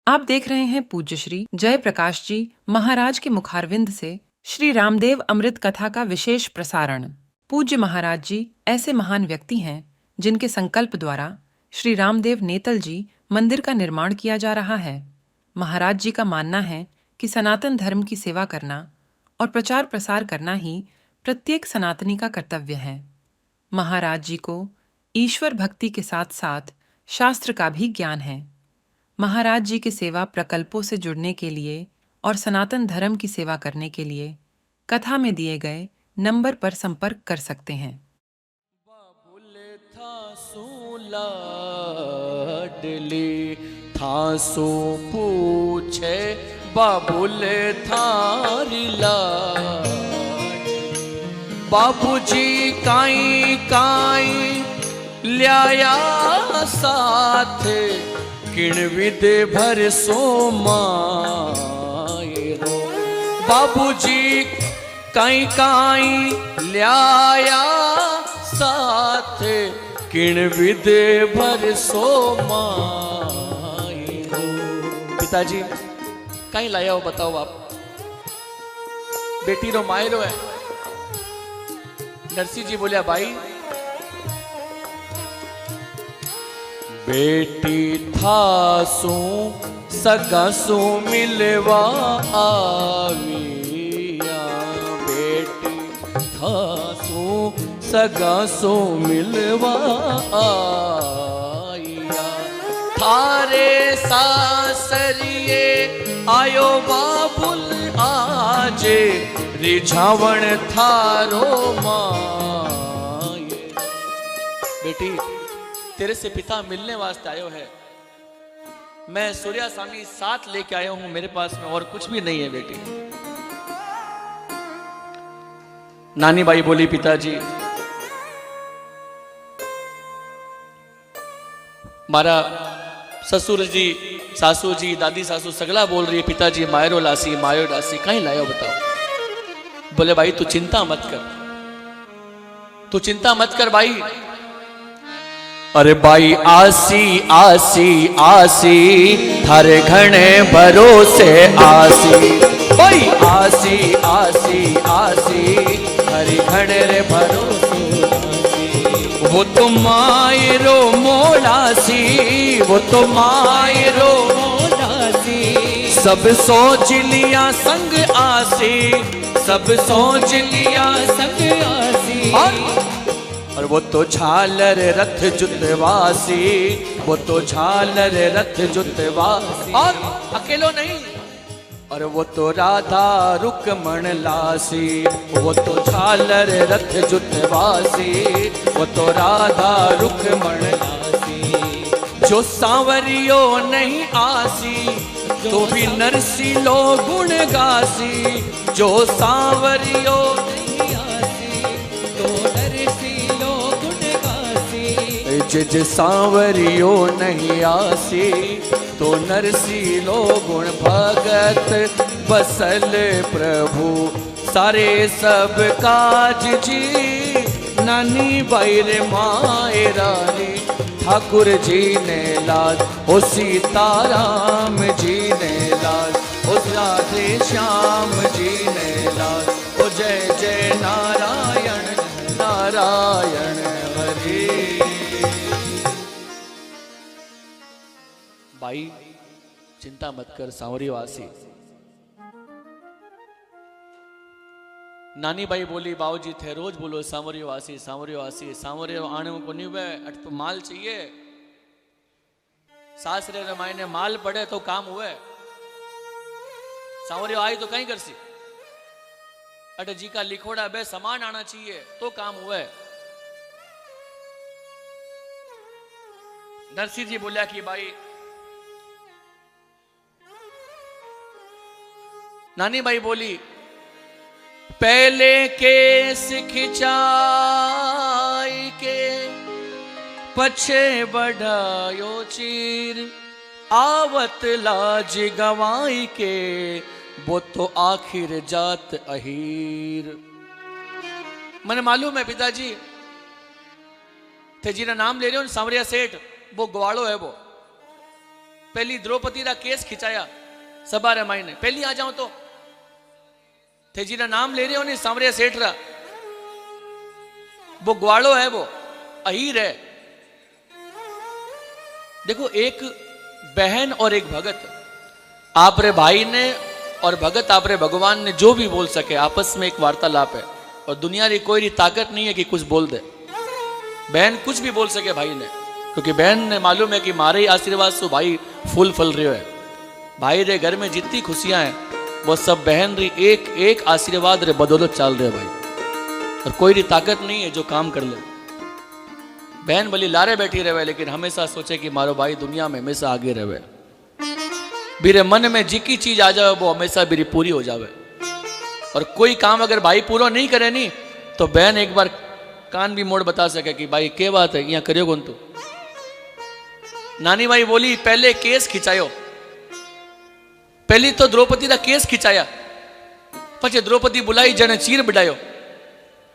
आप देख रहे हैं पूज्य श्री जय प्रकाश जी महाराज के मुखारविंद से श्री रामदेव अमृत कथा का विशेष प्रसारण। पूज्य महाराज जी ऐसे महान व्यक्ति हैं जिनके संकल्प द्वारा श्री रामदेव नेतल जी मंदिर का निर्माण किया जा रहा है। महाराज जी का मानना है कि सनातन धर्म की सेवा करना और प्रचार प्रसार करना ही प्रत्येक सनातनी का कर्तव्य है। महाराज जी को ईश्वर भक्ति के साथ साथ शास्त्र का भी ज्ञान है। महाराज जी के सेवा प्रकल्पों से जुड़ने के लिए और सनातन धर्म की सेवा करने के लिए कथा में दिए गए नंबर पर संपर्क कर सकते हैं। बाबुल था सो लाडली था सो पूछे बाबुल थारी लाडली बाबूजी काई काई ल्याया साथ किण विद भर सो मायरो बाबूजी काई काई ल्याया साथ किण विद भर सो मायरो। पिताजी काई लाया हो बताओ आप। बेटी रो मायरो है। नरसिंह जी बोलिया भाई बेटी था सो सगा सो मिलवा आविया बेटी था सो सगा सो मिलवा आया थारे सासरिए आयो बाबुल आजे रिझावण थारो माये। बेटी तेरे से पिता मिलने वास्ते आयो है। मैं सूर्या स्वामी साथ लेके आया हूं। मेरे पास में और कुछ भी नहीं है बेटी। नानी बाई बोली पिताजी मारा ससुर जी सासू जी दादी सासू सगला बोल रही है पिताजी मायरो लासी मायो लासी कहीं लायो बताओ। बोले भाई तू चिंता मत कर, तू चिंता मत कर भाई। अरे भाई आसी आसी आसी थारे घने भरोसे आसी भाई आसी आसी आसी थारे घने रे भरोसे आसी। वो तो मायरो मोलासी वो तो मायरो मोलासी सब सोच लिया संग आसी सब सोच लिया संग आसी। और वो तो झालर रथ जुतवासी वो तो झालर रथ जुतवासी और अकेलो नहीं। और वो तो राधा रुकमण लासी वो तो झालर रथ जुतवासी वो तो राधा रुकमण लासी। जो सांवरियो नहीं आसी तो भी नरसी लो गुण गासी जो सांवरियो नहीं आसी तो नरसी लो गुण गासी। जिज सांवरियो नहीं आसी तो नरसी लो गुण भगत बसल प्रभु सारे सब काज जी। नानी बाई माए रानी ठाकुर जी ने लाज ओ सीताराम जी ने लाज ओ राधे श्याम जी ने लाज ओ जय जय नारायण नारायण हरे। भाई चिंता मत कर सांवरी वासी। नानी बाई बोली बाबूजी थे रोज बोलो सांवरियो वासी सांवरियो वासी सांवरियो आने को नहीं हुए अट तो माल चाहिए। सासरे रे मायने माल पड़े तो काम हुए। सांवरियो आई तो कहीं कर सी अट जी का लिखोड़ा बे सामान आना चाहिए तो काम हुए। नरसिंह जी बोलिया कि भाई नानी बाई बोली पहले के खिंचाई के पछे बढ़ायो चीर आवत लाज गवाई के वो तो आखिर जात अहीर। मैंने मालूम है पिताजी थे जी नाम ले रहे हो सांवरिया सेठ वो ग्वाड़ो है वो पहली द्रौपदी रा केस खिंचाया सभा रे माई ने, पहली आ जाओ तो थे जी नाम ले रहे हो नहीं, सांवरिया सेठ रा, वो ग्वालो है, वो अहीर है। देखो, एक बहन और एक भगत, आप रे भाई ने और भगत आप रे भगवान ने जो भी बोल सके, आपस में एक वार्तालाप है, और दुनिया की कोई ताकत नहीं है कि कुछ बोल दे। बहन कुछ भी बोल सके भाई ने, क्योंकि बहन ने मालूम है कि मारे ही आशीर्वाद से भाई फूल फल रहे है। भाई रे घर में जितनी खुशियां हैं वो सब बहन री एक एक आशीर्वाद रे बदौलत चल रहे भाई, और कोई री ताकत नहीं है जो काम कर ले। बहन भली लारे बैठी रहे, लेकिन हमेशा सोचे कि मारो भाई दुनिया में हमेशा आगे रहे। मेरे मन में जिकी चीज आ जाए वो हमेशा मेरी पूरी हो जावे, और कोई काम अगर भाई पूरा नहीं करे नहीं तो बहन एक बार कान भी मोड़ बता सके कि भाई क्या बात है, यहाँ करियो कौन तू। नानी भाई बोली पहले केस खिंचायो, पहली तो द्रौपदी का केस खिंचाया, पछे द्रौपदी बुलाई जने चीर बिडायो,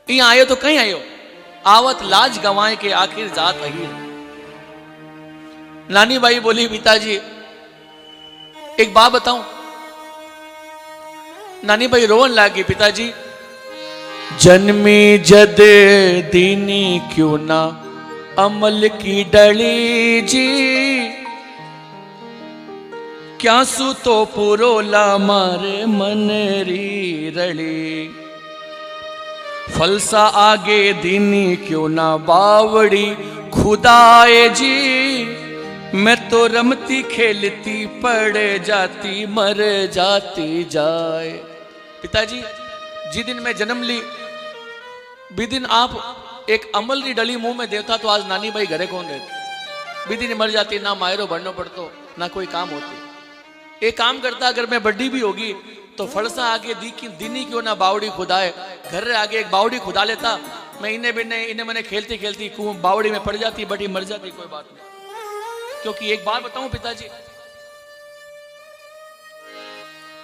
यहाँ आयो तो कहीं आयो, आवत लाज गंवाए के आखिर जात अहीर। नानी भाई बोली पिताजी एक बात बताऊं। नानी भाई रोवन लागी, पिताजी जन्मी जद दीनी क्यों ना अमल की डली जी, क्या सु तो पुरोला मारे मन री रली, फलसा आगे दीनी क्यों ना बावड़ी खुदाए जी, मैं तो रमती खेलती पड़ जाती मर जाती जाए। पिताजी जी दिन मैं जन्म ली बी दिन आप एक अमल री डली मुंह में देता तो आज नानी भाई घरे कौन रहती, बी दिन मर जाती, ना मायरो भरनो पड़तो ना कोई काम होती। एक काम करता अगर मैं बड्डी भी होगी तो फड़सा आगे दीनी क्यों ना बावड़ी खुदाए, घर रे आगे एक बावड़ी खुदा लेता, मैं इन्हें बिन्ने इन्हें मैंने खेलती खेलती बावड़ी में पड़ जाती, बड़ी मर जाती, कोई बात नहीं। क्योंकि एक बात बताऊं पिताजी,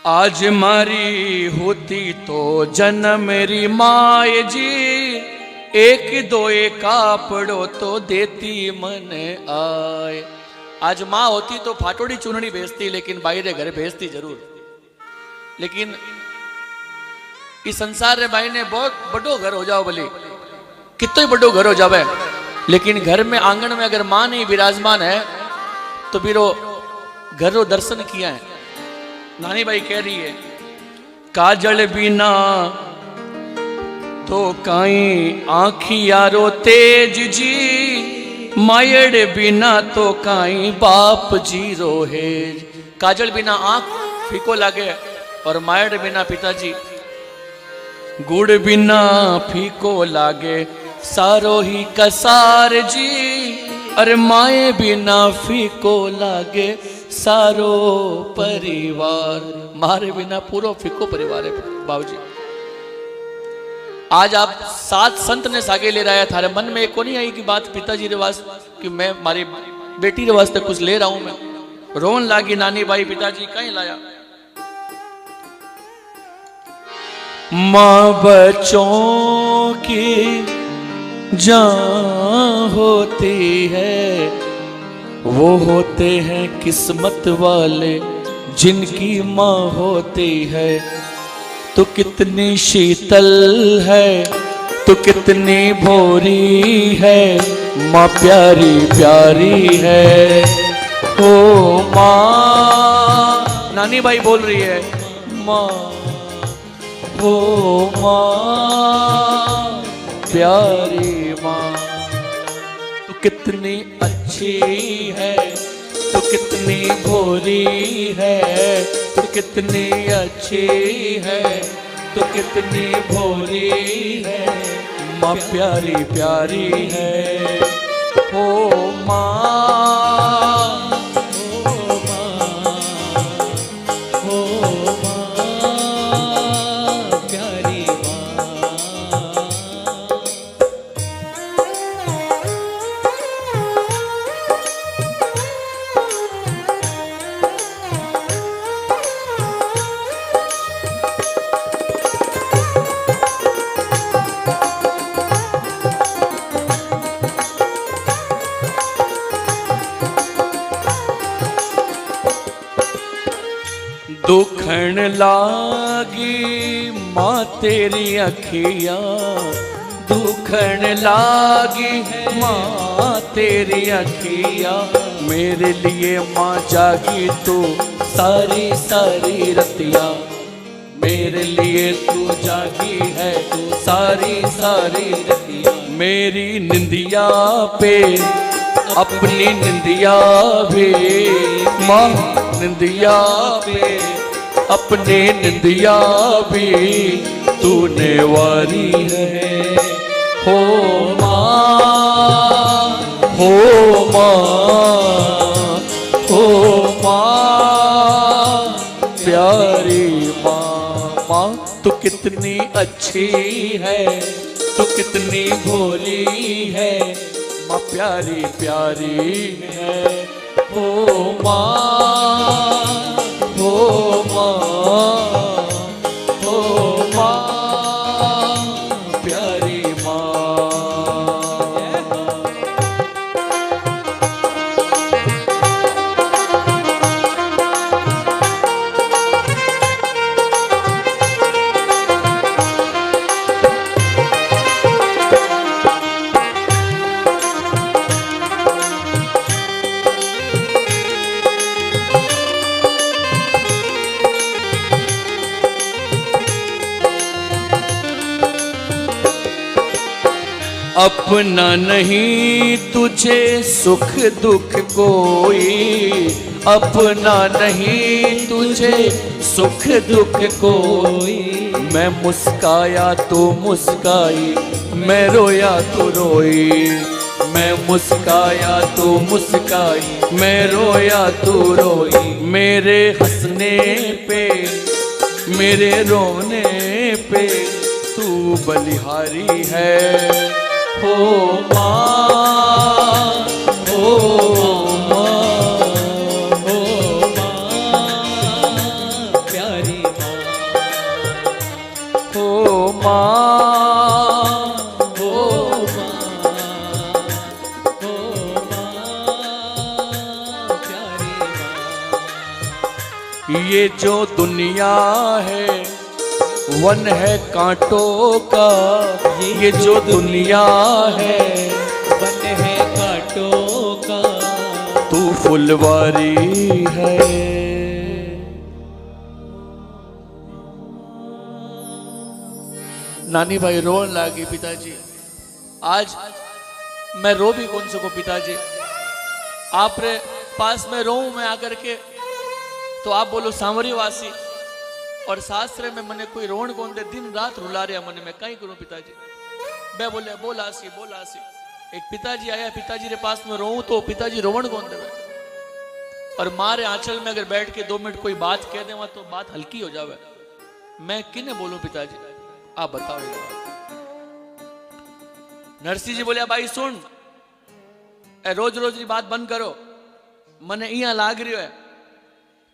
आज मारी होती तो जन्म मेरी माए जी, एक दो कापड़ो तो देती मन आए। आज माँ होती तो फाटोड़ी चुनड़ी भेजती, लेकिन बाहर घर भेजती जरूर। लेकिन इस संसार रे भाई ने बहुत बड़ो घर हो जाओ भले, कितो ही बड़ो घर हो जावे, लेकिन घर में आंगन में अगर माँ नहीं विराजमान है तो बिरो घर रो दर्शन किया है। नानी भाई कह रही है काजल बिना तो काई आँखी यारो तेज जी, मायड़ बिना तो काई बाप जी रोहेज। काजल बिना आँख फीको लागे और मायड़ बिना पिताजी, गुड़ बिना फीको लागे सारो ही कसार जी, अरे माए बिना फीको लागे सारो परिवार। मारे बिना पूरा फीको परिवार है बाबूजी। आज आप सात संत ने सागे ले रहा है, थारे मन में एक को नहीं आई कि बात पिताजी रे वास्ते कि मैं मारी बेटी रे वास्ते कुछ ले रहा हूं। मैं रोन लागी नानी भाई, पिताजी कहीं लाया। माँ बच्चों की जान होती है, वो होते हैं किस्मत वाले जिनकी माँ होती है। तो कितनी शीतल है, तो कितनी भोरी है, माँ प्यारी प्यारी है। ओ माँ, नानी भाई बोल रही है माँ, ओ माँ प्यारी माँ, तो कितनी अच्छी है, तो कितनी भोरी है, तो कितनी अच्छी है, तो कितनी भोरी है, माँ प्यारी प्यारी है। ओ माँ, ओ माँ, ओ माँ प्यारी माँ। दुखण लागी माँ तेरी अखिया, दुखण लागी माँ तेरी अखिया, मेरे लिए माँ जागी तू सारी सारी रतिया, मेरे लिए तू जागी है तू सारी सारी रतिया, मेरी निंदिया पे अपनी निंदिया भी माँ, निंदिया पे अपनी निंदिया भी तूने वारी है। हो माँ, हो माँ, हो माँ, प्यारी माँ। माँ तू कितनी अच्छी है, तू कितनी भोली है, माँ प्यारी प्यारी है। हो माँ, हो माँ, हो माँ, प्यारी माँ। अपना नहीं तुझे सुख दुख कोई, अपना नहीं तुझे सुख दुख कोई, मैं मुस्काया तो मुस्काई, मैं रोया तो रोई, मैं मुस्काया तो मुस्काई, मैं रोया तो रोई, मेरे हंसने पे मेरे रोने पे तू बलिहारी है। हो माँ, हो माँ, हो माँ, प्यारी माँ। हो माँ, हो माँ, हो माँ, प्यारी माँ। ये जो दुनिया है वन है कांटों का, ये जो दुनिया है वन है कांटों का, तू फुलवारी है। नानी भाई रोन लागी पिताजी, आज मैं रो भी कौन सको पिताजी, आप रे पास में रो मैं आकर के तो आप बोलो सांवरी वासी, और शास्त्र में मने कोई रोण कौन दे, दिन रात रुला रहा मने, मैं कहीं करूं पिताजी। मैं बोले बोल आसी बोल आसी, एक पिताजी आया, पिताजी के पास में रोऊं तो पिताजी रोवण कौन दे, और मारे आंचल में अगर बैठ के 2 मिनट कोई बात कह दे तो बात हल्की हो जावे, मैं किने बोलूं पिताजी, आप बताओ। नरसिंह जी बोले भाई सुन, रोज रोज की बात बंद करो, मने इया लाग रही है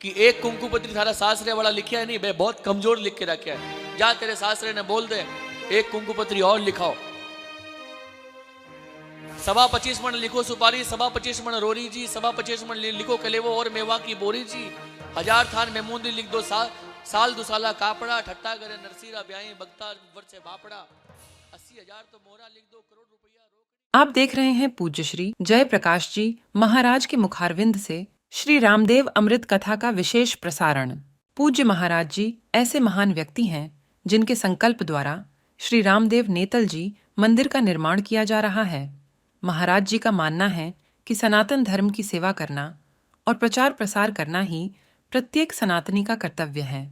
कि एक कुंकुपत्री थारा सासरे वाला लिखा है नहीं, बे बहुत कमजोर लिख के रखा है, जा तेरे सासरे ने बोल दे एक कुंकुपत्री और लिखाओ, 25 मन लिखो सुपारी, 25 मन रोरी जी, 25 मन लिखो कलेवो और मेवा की बोरी जी, 1000 थान मेमूंदी लिख दो साल दुसाला कापड़ा, ठट्टा करे नरसीरा ब्याई बगता वर्षे बापड़ा, 80,000 तो मोरा लिख दो, करोड़ रुपया। आप देख रहे हैं पूज्य श्री जय प्रकाश जी महाराज के मुखारविंद से श्री रामदेव अमृत कथा का विशेष प्रसारण। पूज्य महाराज जी ऐसे महान व्यक्ति हैं जिनके संकल्प द्वारा श्री रामदेव नेतल जी मंदिर का निर्माण किया जा रहा है। महाराज जी का मानना है कि सनातन धर्म की सेवा करना और प्रचार प्रसार करना ही प्रत्येक सनातनी का कर्तव्य है।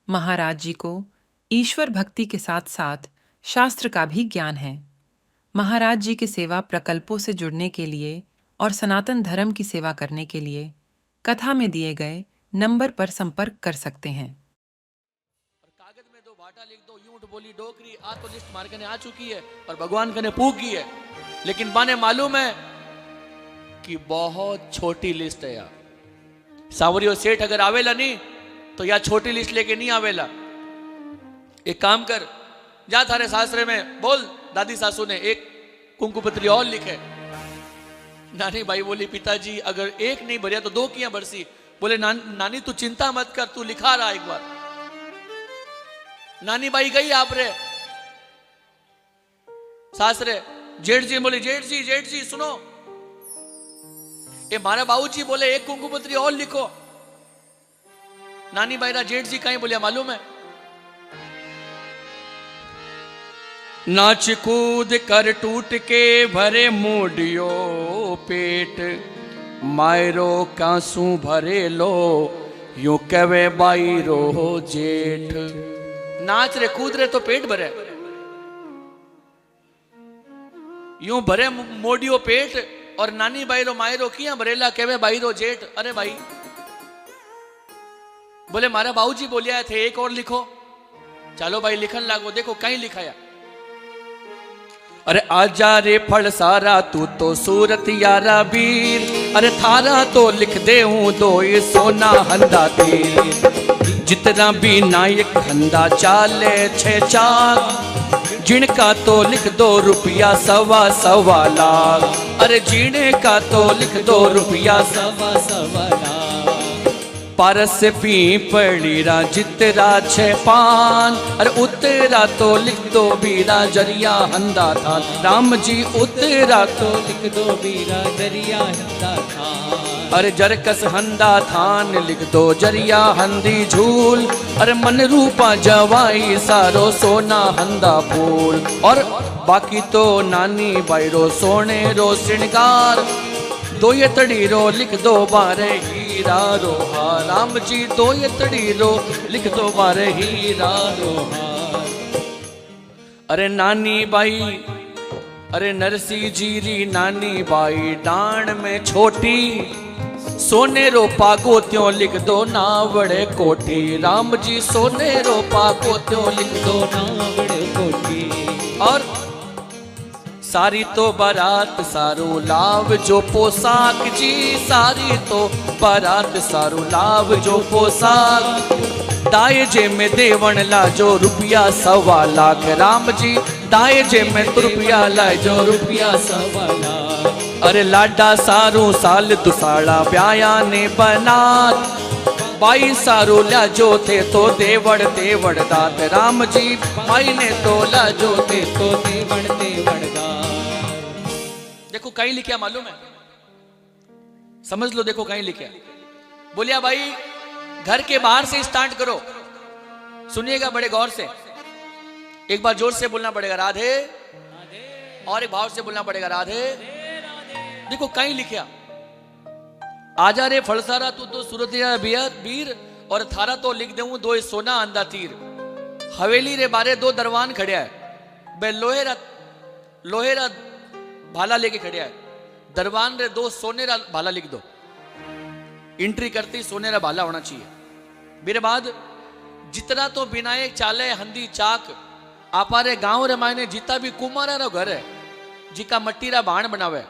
महाराज जी को ईश्वर भक्ति के साथ साथ शास्त्र का भी ज्ञान है। महाराज जी के सेवा प्रकल्पों से जुड़ने के लिए और सनातन धर्म की सेवा करने के लिए कथा में दिए गए नंबर पर संपर्क कर सकते हैं। कागज में 2 भाटा लिख दो, यूंट बोली डोकरी, आ तो लिस्ट मार के आ चुकी है और भगवान कने पूछ गई है, लेकिन माने मालूम है कि बहुत छोटी लिस्ट है यार। सावरियो सेठ अगर आवेला नहीं तो या छोटी लिस्ट लेके नहीं आवेला। एक काम कर, जा थारे सासरे में बोल दादी सासू ने एक कुंकुपत्री और लिखे। नानी भाई बोली पिताजी अगर एक नहीं भरिया तो 2 किया बरसी, बोले नानी तू चिंता मत कर, तू लिखा रहा एक बार। नानी बाई गई आप रे सासरे, जेठ जी बोले जेठ जी सुनो, ये मारा बाबूजी बोले एक कुंकुमपत्री और लिखो। नानी बाईरा जेठ जी कहीं बोलिया मालूम है, नाच कूद कर टूट के भरे मोडियो पेट, मायरो कांसू भरे लो यूं कवे बाईरो जेठ। नाच रे कूद रे तो पेट भरे, यूं भरे मोडियो पेट, और नानी बाईरो मायरो किया भरेला कहे बाईरो जेठ। अरे भाई बोले मारा बाबूजी बोलिया थे एक और लिखो। चलो भाई लिखन लागो, देखो कहीं लिखाया, अरे आजा रे फल सारा तू तो सूरत यारा वीर, अरे थारा तो लिख दे हूं दो ये सोना हंदा तीर, जितना भी नायक हंदा चाले छे चाक, जिनका तो लिख दो रुपया सवा सवा लाख, अरे जीने का तो लिख दो रुपया सवा सवा लाख, पारस पीपड़ीरा जितरा छे पान, अरे उतरा तो लिख दो बीरा जरिया हंदा थान। राम जी उतरा तो लिख दो बीरा जरिया हंदा थान, अरे जरकस हंदा थान लिख दो जरिया हंदी झूल, अरे मन रूपा जवाई सारो सोना हंदा फूल, और बाकी तो नानी बाईरो सोने रो श्रृंगार, दो ये तड़ीरो लिख दो बारे हीरा रोहा। राम जी दो ये तड़ीरो लिख दो बारे हीरा रोहा। अरे नानी बाई, अरे नरसी जीरी नानी बाई डांड में छोटी, सोने रो पागो त्यों लिख दो नावड़े कोठी। राम जी सोने रो पागो त्यों लिख दो नावड़े कोठी, और सारी तो बारात सारू लाभ जो पोशाक जी, सारी तो बारात सारू लाभ जो पोशाक, दायजे में देवण लाजो रुपया सवा लाख। राम जी दायजे में तो रुपया लाजो रुपया सवा लाख, अरे लाडा सारू साल दुसाड़ा ब्याया ने बनात, बाई सारू लाजो थे तो देवड़ देवड़ दात। राम जी बाई ने तो लाजो थे तो देवड़ देवड़ दात। देखो कहीं लिखा मालूम है, समझ लो, देखो कहीं लिखा, बोलिया भाई घर के बाहर से स्टार्ट करो, सुनिएगा बड़े गौर से, एक बार जोर से बोलना पड़ेगा राधे, और एक भाव से बोलना पड़ेगा राधे। देखो कहीं लिखा, आजा रे फलसारा तू तो सूरत वीर, और थारा तो लिख दूं दो सोना अंधा तीर। हवेली रे बारे दो दरवान खड़िया है, बे लोहेरा भाला लेके खड़िया है, दरवान रे दो सोनेरा भाला लिख दो, एंट्री करती सोनेरा भाला होना चाहिए। मेरे बाद जितना तो विनायक चाले हंदी चाक, आपारे गांव रे मायने जितना भी कुमारा रो घर है, जिका मट्टी रा बाण बनावे,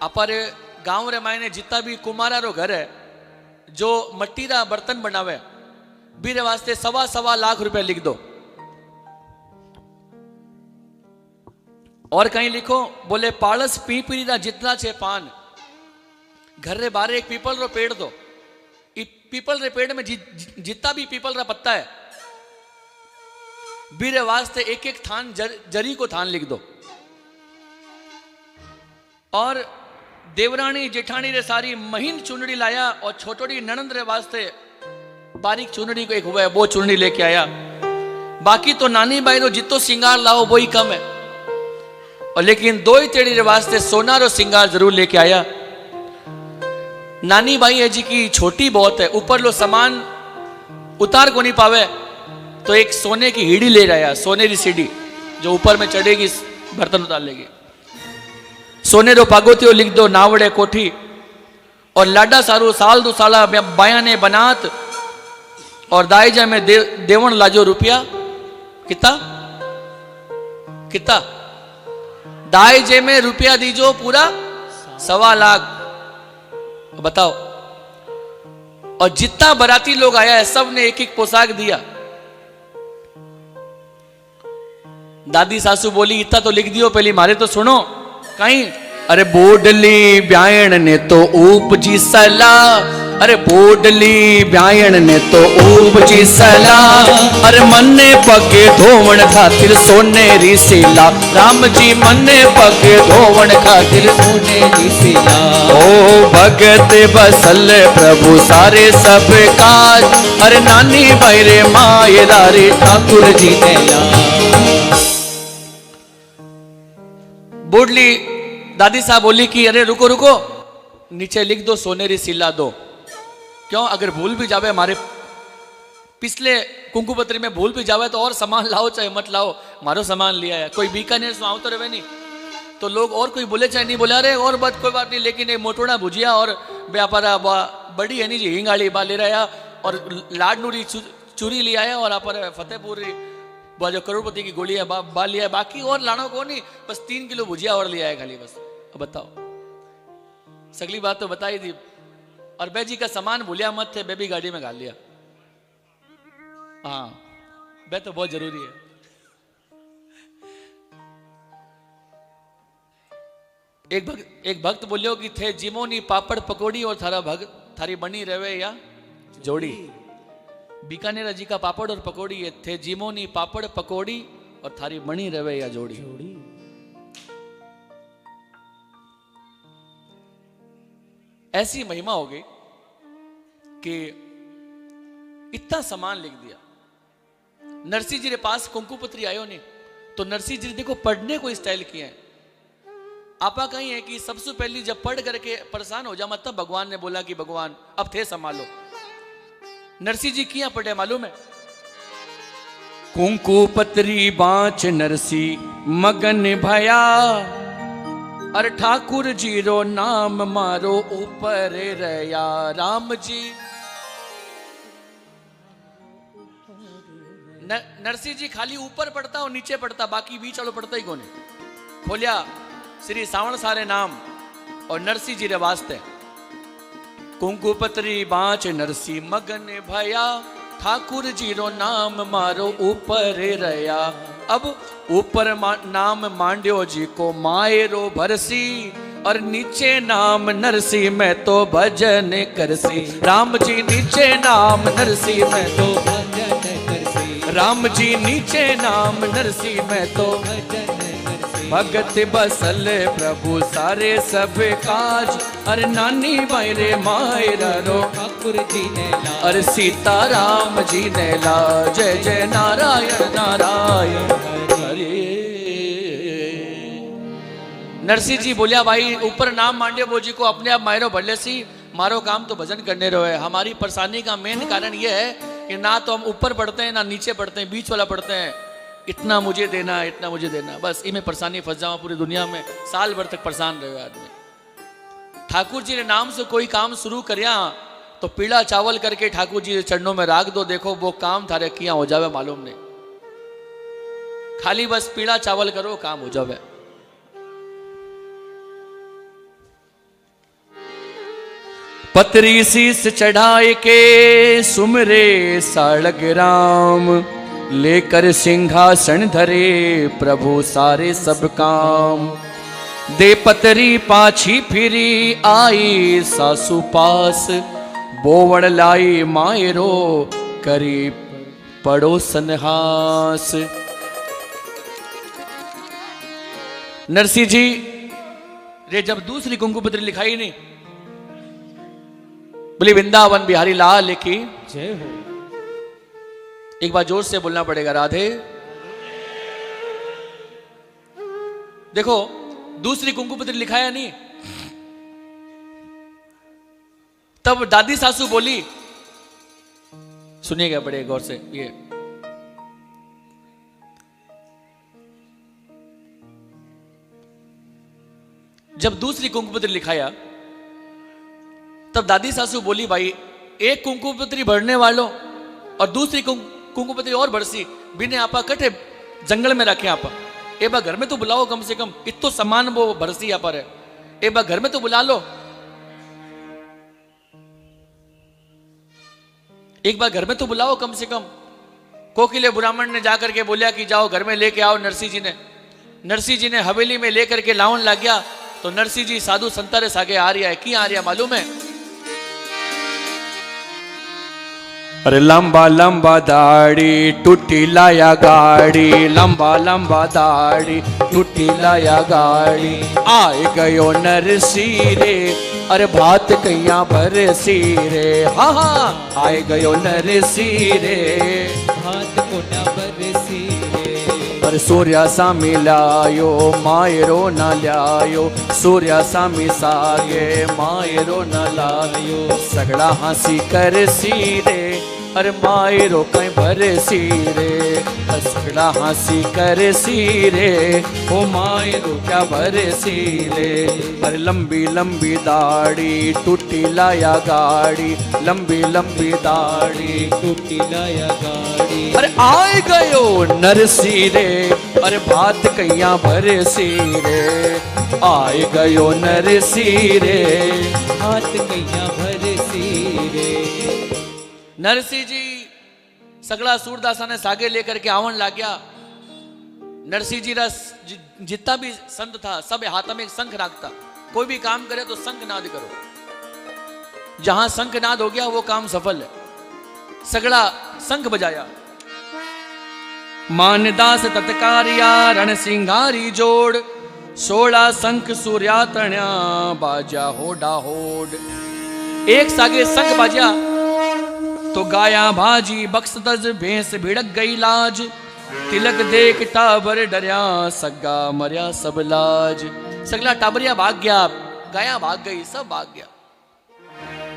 आपारे गांव रे मायने जितना भी कुमारा रो घर है, जो मट्टी रा बर्तन बनावे, बीरे वास्ते सवा सवा लाख रुपए लिख दो। और कहीं लिखो, बोले पालस पीपरी रा जितना छे पान, घर रे बारे एक पीपल रो पेड़ दो, पीपल रे पेड़ में जितना भी पीपल रा पत्ता है, बीरे वास्ते एक एक थान जरी को थान लिख दो। और देवरानी जेठानी रे सारी महीन चुनड़ी लाया, और छोटोड़ी ननंद रे वास्ते बारीक चुनड़ी को एक हुआ है वो चुनड़ी लेके आया। बाकी तो नानी बाई रो जितो सिंगार लाओ वो ही कम है, और लेकिन दो ही तेड़ी रे वास्ते सोना रो सिंगार जरूर लेके आया। नानी बाई है जी की छोटी बहुत है, ऊपर लो सामान उतार को नहीं पावे, तो एक सोने की हीड़ी ले आया, सोनेरी सीढ़ी जो ऊपर में चढ़ेगी बर्तन उतार लेगी। सोने रो पागोतियो लिख दो नावड़े कोठी, और लाडा सारू साल दो साला बाया ने बनात, और दाईजा में देवण लाजो रुपया कितना कितना, दाईजे में रुपया दीजो पूरा सवा लाख। बताओ, और जितना बराती लोग आया है सब ने एक एक पोशाक दिया। दादी सासू बोली इतना तो लिख दियो, पहले मारे तो सुनो। कहीं अरे बोडली ब्यायण ने तो उपजी सलाह, अरे बोडली ब्यायण ने तो उपजी सलाह, अरे मन्ने पगे धोवण खातिर सोनेरी सिला, राम जी मन्ने पगे धोवण खातिर सोनेरी सिला। ओ भगत बसल प्रभु सारे सब काज, अरे नानी बैरे मायरा रे ठाकुर जी ने ला। बोडली दादी साहब बोली कि अरे रुको रुको, नीचे लिख दो सोनेरी सिला दो। क्यों? अगर भूल भी जावे, हमारे पिछले कुंकुपत्री में भूल भी जावे तो और सामान लाओ चाहे मत लाओ, मारो सामान लिया है। कोई बीकानेर से आओ तो रहे नहीं तो लोग और कोई बोले चाहे नहीं बोले, अरे और बात कोई बात नहीं, लेकिन एक मोटोड़ा भुजिया और व्यापारा बड़ी है नहीं जी हिंगाड़ी बा ले रहा और लाडनूरी चूरी लिया है और आप फतेहपुर जो करोड़पति की गोली है बा लिया है, बाकी और लाना को नहीं, बस 3 किलो भुजिया और लिया है खाली बस। अब बताओ, सगली बात तो बताई थी। और बेजी का सामान भूलिया मत थे, बेबी गाड़ी में घाल लिया। हाँ बे तो बहुत जरूरी है। एक भक्त बोलियो कि थे जिमोनी पापड़ पकोड़ी और थारा भक्त थारी बनी रवे या जोड़ी। बीकानेर जी का पापड़ और पकोड़ी ये थे जिमोनी पापड़ पकोड़ी और थारी बनी रवे या जोड़ी। ऐसी महिमा हो गई कि इतना सामान लिख दिया। नरसिंह जी के पास कुंकुपत्री आयो नहीं तो नरसिंह जी देखो पढ़ने को स्टाइल किए हैं। आपा कहीं है कि सबसे पहली जब पढ़ करके परेशान हो जा मत तब भगवान ने बोला कि भगवान अब थे संभालो। नरसिंह जी किया पढ़े मालूम है? कुंकुपत्री बाँच नरसिंह मगन भया, अरे ठाकुर जी रो नाम मारो ऊपर रया। राम जी नरसिंह जी खाली ऊपर पढ़ता और नीचे पढ़ता, बाकी बीच वालों पढ़ता ही कौन है। खोलिया श्री सावण सारे नाम और नरसिंह जी रे वास्ते। कुंकुपत्री बाँच नरसिंह मगन भया, ठाकुर जी रो नाम मारो ऊपर रया। अब ऊपर नाम मांड्यो जी को मायरो भरसी, और नीचे नाम नरसिंह में तो भजन करसी। राम जी नीचे नाम नरसिंह में तो भजन करसी। राम जी नीचे नाम नरसिंह में तो भजन करसी। भगत बसल प्रभु सारे सब काज, अरे नानी बैरे मायरा रो ठाकुर जी ने ला। अरे सीता राम जी ने ला। जय जय नारायण नारायण हरे। नरसिंह जी बोलिया भाई ऊपर नाम मांडे बोजी को अपने आप मायरो भरले सी, मारो काम तो भजन करने रहो है। हमारी परेशानी का मेन कारण यह है कि ना तो हम ऊपर पढ़ते हैं ना नीचे पढ़ते हैं, बीच वाला पढ़ते हैं। इतना मुझे देना इतना मुझे देना, बस इनमें परेशानी फंस जाओ। पूरी दुनिया में साल भर तक परेशान रहे आदमी। ठाकुर जी ने नाम से कोई काम शुरू करिया तो पीला चावल करके ठाकुर जी चरणों में राख दो, देखो वो काम थारे किया हो जावे मालूम नहीं। खाली बस पीला चावल करो काम हो जावे। पतरी शीस चढ़ाए के सुमरे साड़ग राम, लेकर सिंहासन धरे प्रभु सारे सब काम। दे पतरी पाछी फिरी आई सासू पास, बोवड़ लाई मायरो करी पड़ोसन हास। नरसिंह जी रे जब दूसरी कुंकुपत्री लिखाई नहीं, बोली वृंदावन बिहारी लाल की जय हो। एक बार जोर से बोलना पड़ेगा राधे। देखो दूसरी कुंकुपत्री लिखाया नहीं, तब दादी सासू बोली, सुनिएगा बड़े गौर से ये। जब दूसरी कुंकुपत्री लिखाया तब दादी सासू बोली भाई एक कुंकुपत्री भरने वालों और दूसरी कुंकुपत्री और भरसी बिने आपा कटे जंगल में रखे आपा। ए बा घर में तो बुलाओ कम से कम, इतो सामान वो भरसी यहाँ पर है। ए बा घर में तो बुला लो, एक बार घर में तो बुलाओ कम से कम। कोकिले ब्राह्मण ने जाकर के बोलिया कि जाओ घर में लेके आओ। नरसिंह जी ने हवेली में लेकर के लाउन लग गया तो नरसिंह जी साधु संतारे सागे आ रहा है की आ रहा मालूम है? अरे लंबा लंबा दाढ़ी टूटी लाया गाड़ी, लंबा लंबा दाढ़ी टूटी लाया गाड़ी, आए गयो नरसिंह रे अरे भात कैया भरसी रे, हाँ हाँ आए गयो नरसिंह रे भात को न बरसी रे। पर सूर्या सामी लायो मायरो न लायो, सूर्या सामी सागे मायरो न लायो, सगड़ा हंसी कर सी रे अरे मायरो कहीं भरसी रे, सगड़ा हंसी कर सी रे ओ मायरो क्या भरसी रे। अरे लंबी लंबी दाढ़ी टूटी लाया गाड़ी, लंबी लंबी दाढ़ी टूटी लाया गाड़ी, अरे आए गयो नरसिंह रे अरे भात कैया भरसी रे, आए गयो नरसिंह रे भात कैया भरसी रे। नरसिंह जी सगड़ा सूरदासा ने सागे लेकर के आवन ला गया। नरसिंह जी रा जितना भी संत था सब हाथ में एक शंख रखता, कोई भी काम करे तो शंख नाद करो, जहां शंख नाद हो गया वो काम सफल है। सगड़ा शंख बजाया, मानदास तत्कारिया रण सिंगारी जोड़, 16 शंख सूर्या तण्या बाजा होडा होड। एक सागे शंख बाजा तो गाया भाजी बक्स तज भैंस भिड़क गई लाज, तिलक देख टाबर डरिया सग्गा मरिया सब लाज। सगला टाबरिया भाग गया, गाया भाग गई, सब भाग गया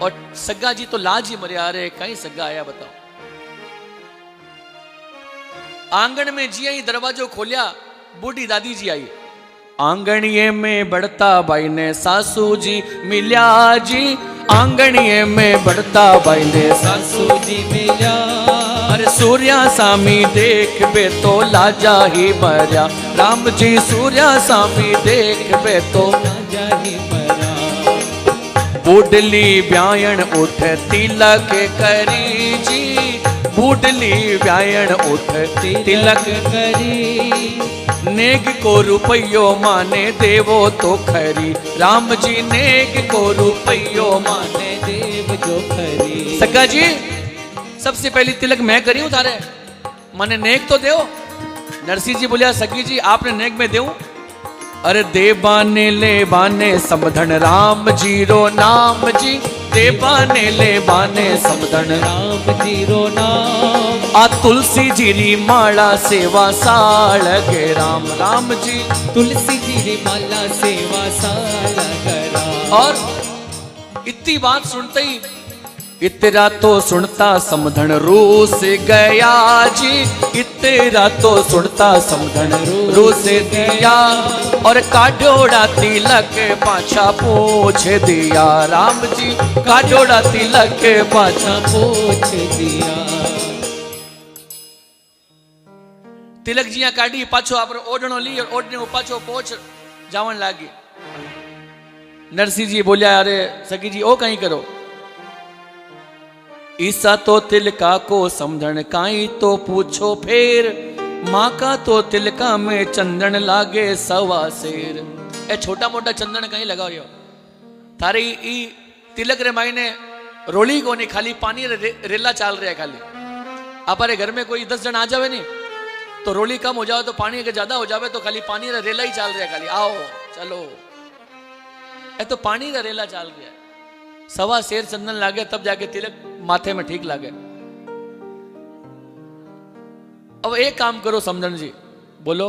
और सग्गा जी तो लाज ही मरिया। अरे कहीं सग्गा आया बताओ। आंगन में जी आई, दरवाजो खोलिया, बूढ़ी दादी जी आई। आंगणिये में बढ़ता भाई ने सासू जी मिल्या जी, आंगणिये में बढ़ता भाई ने सासू सासू जी मिला, अरे सूर्या सामी देख बे तो लाजा ही मरिया, राम जी सूर्या सामी देख बे तो राजा ही मरा। बूढ़ली ब्यायण उठ तिलक करी जी, बूढ़ली ब्यायण उठ तिलक करी, नेग को रुपयो माने देवो तो खरी, राम जी नेग को रुपयो माने देव जो खरी। सग्गा जी सबसे पहली तिलक मैं करी हूं थारे, माने नेक तो देव। नरसिंह जी बोलिया सग्गी जी आपने नेक में देऊं? अरे दे बाने ले बाने समधन राम जीरो नाम जी, दे बाने ले बाने समधन राम जीरो नाम, आ तुलसी जी री माला सेवा साल गे राम, राम जी तुलसी जी री माला सेवा साला करा। और इतनी बात सुनते ही इतरा तो सुनता समधन रूस गया जी, इतरा तो सुनता समधन रूस दिया, और काडोड़ा तिलक पाछा पूछ दिया, राम जी काडोड़ा तिलक पाछा पूछ दिया। तिलक जिया काढ़ी पाछो आपरो ओढ़नो ली और ओढ़ने पाछो पोछ जावन लागी। नरसिंह जी बोलिया अरे सगी जी ओ कहीं करो, ईसा तो तिलका को समझण काई तो पूछो फेर, माँ का तो तिलका में चंदन लागे सवा शेर। ए छोटा मोटा चंदन कहीं लगा रही हो थारे ई तिलक रे मायने रोली को नहीं, खाली पानी रेला चाल रहा है। खाली हमारे घर में कोई 10 जन आ जावे नहीं तो रोली कम हो जाए तो पानी अगर ज्यादा हो जावे तो खाली पानी रे रेला ही चाल रहा है। खाली आओ चलो ए तो पानी रे रेला चाल रहा है। सवा शेर चंदन लागे तब जाके तिलक माथे में ठीक लागे। अब एक काम करो समझन जी, बोलो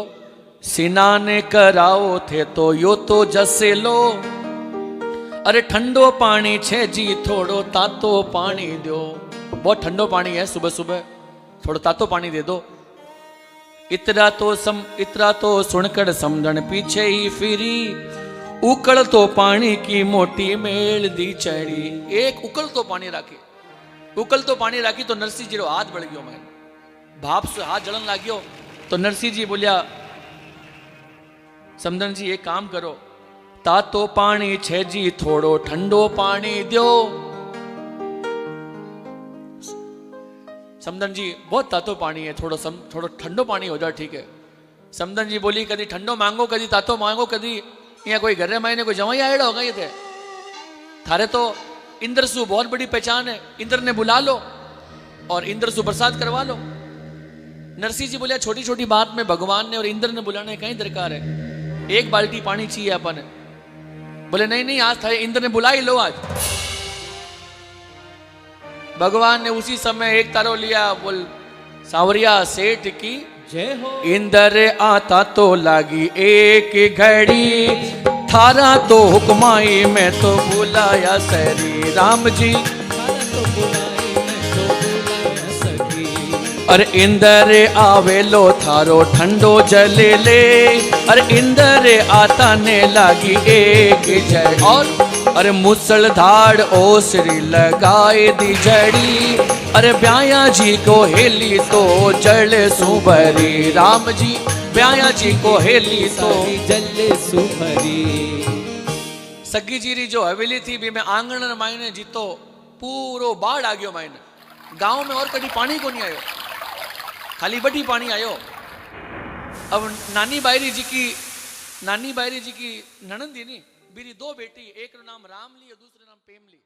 सिनाने कराओ थे तो यो तो जसे लो, अरे ठंडो पानी छे जी थोड़ो तातो पानी दो। बहुत ठंडो पानी है, सुबह सुबह थोड़ा तातो पानी दे दो। इतरा तो सुनकर समझन पीछे ही फिरी, उकल तो पानी की मोटी मेल दी चढ़ी। एक उकल तो पानी राखी तो नरसिंह जी रो हाथ बढ़ गयो, मैं भाप से हाथ जलन लाग्यो। तो नरसिंह जी बोलिया समझन जी एक काम करो, तातो पानी छे जी थोड़ो ठंडो पानी दो। समझन जी बहुत तातो पानी है, थोड़ो ठंडो पानी हो जाए ठीक है। समझन जी बोली कदी ठंडो मांगो कदी तातो मांगो, कदी यहाँ कोई घर मायने कोई जवाई आएड़ा होगा ये थे थारे तो इंद्र सु बहुत बड़ी पहचान है, इंद्र ने बुला लो और इंद्र सु बरसात करवा लो। नरसिंह जी बोले छोटी छोटी बात में भगवान ने और इंद्र ने बुलाने कहीं दरकार है, एक बाल्टी पानी चाहिए अपन। बोले नहीं नहीं आज था इंद्र ने बुला ही लो आज। भगवान ने उसी समय एक तारो लिया, बोल सांवरिया सेठ की जय हो। इंद्र आता तो लागी एक घड़ी, थारा तो हुक्माई में तो बुलाया सरी राम जी। थारा तो बुलाई मैं तो बुलाया सखी। अरे इंद्र आवे लो थारो ठंडो जले ले, अरे इंद्र आता ने लागी एक जड़। और अरे मुसलधार ओसरी लगाए दी जड़ी, अरे ब्याया जी को हेली तो जल सुभरी राम जी। ब्याया जी को हेली तो जल सुभरी। सगी जीरी जो हवेली थी भी मैं आंगण मायने जीतो पूरो बाढ़ आ गयो मायने। गांव में और कभी पानी को नहीं आयो, खाली बटी पानी आयो। अब नानी बायरी जी की ननंदी नहीं मेरी दो बेटी, एक नाम रामली और दूसरे नाम पेमली।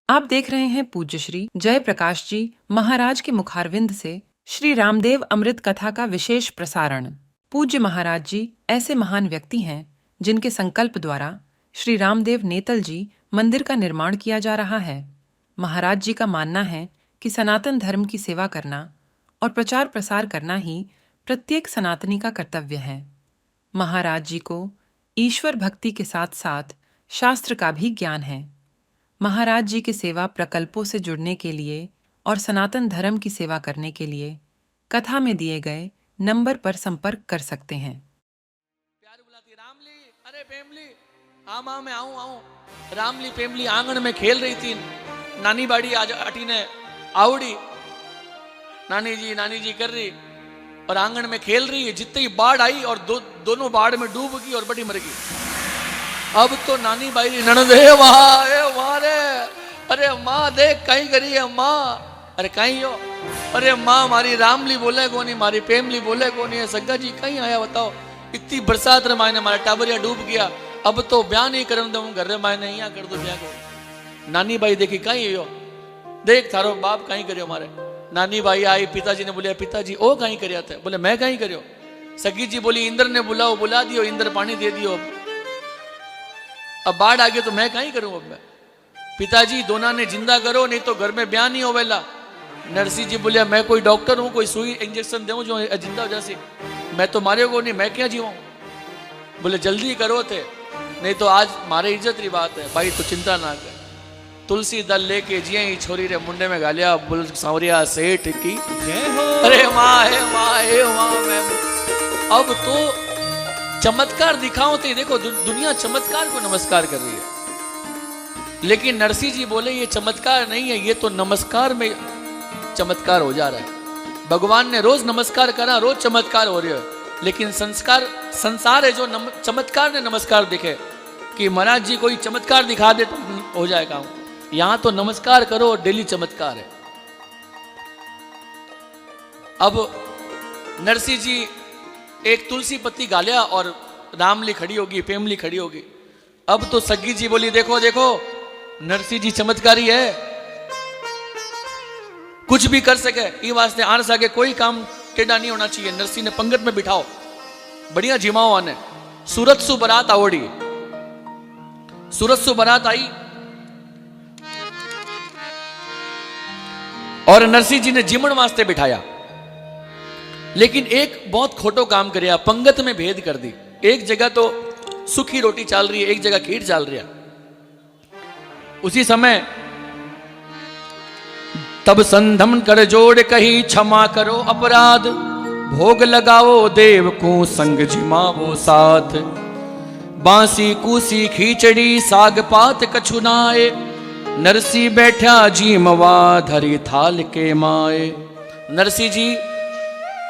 आप देख रहे हैं पूज्य श्री जय प्रकाश जी महाराज के मुखारविंद से श्री रामदेव अमृत कथा का विशेष प्रसारण। पूज्य महाराज जी ऐसे महान व्यक्ति हैं जिनके संकल्प द्वारा श्री रामदेव नेतल जी मंदिर का निर्माण किया जा रहा है। महाराज जी का मानना है कि सनातन धर्म की सेवा करना और प्रचार प्रसार करना ही प्रत्येक सनातनी का कर्तव्य है। महाराज जी को ईश्वर भक्ति के साथ साथ शास्त्र का भी ज्ञान है। महाराज जी के सेवा प्रकल्पों से जुड़ने के लिए और सनातन धर्म की सेवा करने के लिए कथा में दिए गए नंबर पर संपर्क कर सकते हैं। प्यार बुलाती रामली, अरे पेमली, हाँ माँ मैं आऊं। रामली पेमली आंगन में खेल रही थी। नानी बाड़ी आज अटी ने आवड़ी, नानी जी कर रही और आंगन में खेल रही है। जितने ही बाढ़ आई और दोनों बाढ़ में डूब गई और बड़ी मर गई। अब तो नानी बाई ननद है वहां रे, अरे माँ देख कहीं करी है माँ, अरे कहीं हो, अरे माँ मारी रामली बोले को नहीं, मारी पेमली बोले को नहीं है। सग्गा जी कहीं आया बताओ, इतनी बरसात रे मायने हमारा टाबरिया डूब गया। अब तो ब्याह नहीं करने दो घर रे मायने यहाँ कर दो ब्याह को। नानी बाई देखी कहीं हो, देख थारो बाप कहीं करियो मारे। नानी बाई आई, पिताजी ने बोलिया पिताजी ओ कहीं करिया थे, बोले मैं कहीं करियो। सगी जी बोली इंद्र ने बुलाओ, बुला दियो, इंद्र पानी दे दियो। अब बाढ़ आ गई तो मैं कहीं करूं। अब मैं पिताजी दोनों ने जिंदा करो नहीं तो घर में ब्याह नहीं होवेला। नरसिंह जी बोलिया मैं कोई डॉक्टर हूं, कोई सुई इंजेक्शन दूं जो जिंदा हो जासी, मैं तो मारे को नहीं, मैं क्या जीवाऊं। बोले जल्दी करो थे नहीं तो आज मारे इज्जत की बात है। भाई तो चिंता ना कर। तुलसी दल लेके जिये ही छोरी रे मुंडे में गालिया, बोल सांवरिया सेठ की जय हो। अरे माँ है मैं। अब तो चमत्कार दिखाओ तो देखो दुनिया चमत्कार को नमस्कार कर रही है, लेकिन नरसिंह जी बोले ये चमत्कार नहीं है, ये तो नमस्कार में चमत्कार हो जा रहा है। भगवान ने रोज नमस्कार करा, रोज चमत्कार हो रहा है, लेकिन संसार है जो चमत्कार ने नमस्कार दिखे कि महाराज जी कोई चमत्कार दिखा दे तो हो जाए काम। यहां तो नमस्कार करो और डेली चमत्कार है। अब नरसिंह जी एक तुलसी पत्ती गालिया और रामली खड़ी होगी, पेमली खड़ी होगी। अब तो सग्गी जी बोली देखो देखो नरसिंह जी चमत्कारी है, कुछ भी कर सके। ये वास्ते आने सके कोई काम टेढ़ा नहीं होना चाहिए। नरसिंह ने पंगत में बिठाओ, बढ़िया जिमाओ आने। सूरत सु बारात आवड़ी, सूरत सु बारात आई और नरसिंह जी ने जिमण वास्ते बिठाया, लेकिन एक बहुत खोटो काम करया, पंगत में भेद कर दी। एक जगह तो सूखी रोटी चाल रही है, एक जगह खीर चाल रही है। उसी समय तब संधम कर जोड़ कही क्षमा करो अपराध, भोग लगाओ देव को संग जिमावो साथ। बांसी कूसी खींचड़ी साग पात कछुनाए, नरसी बैठा जीमवा धरी थाल के माए। नरसिंह जी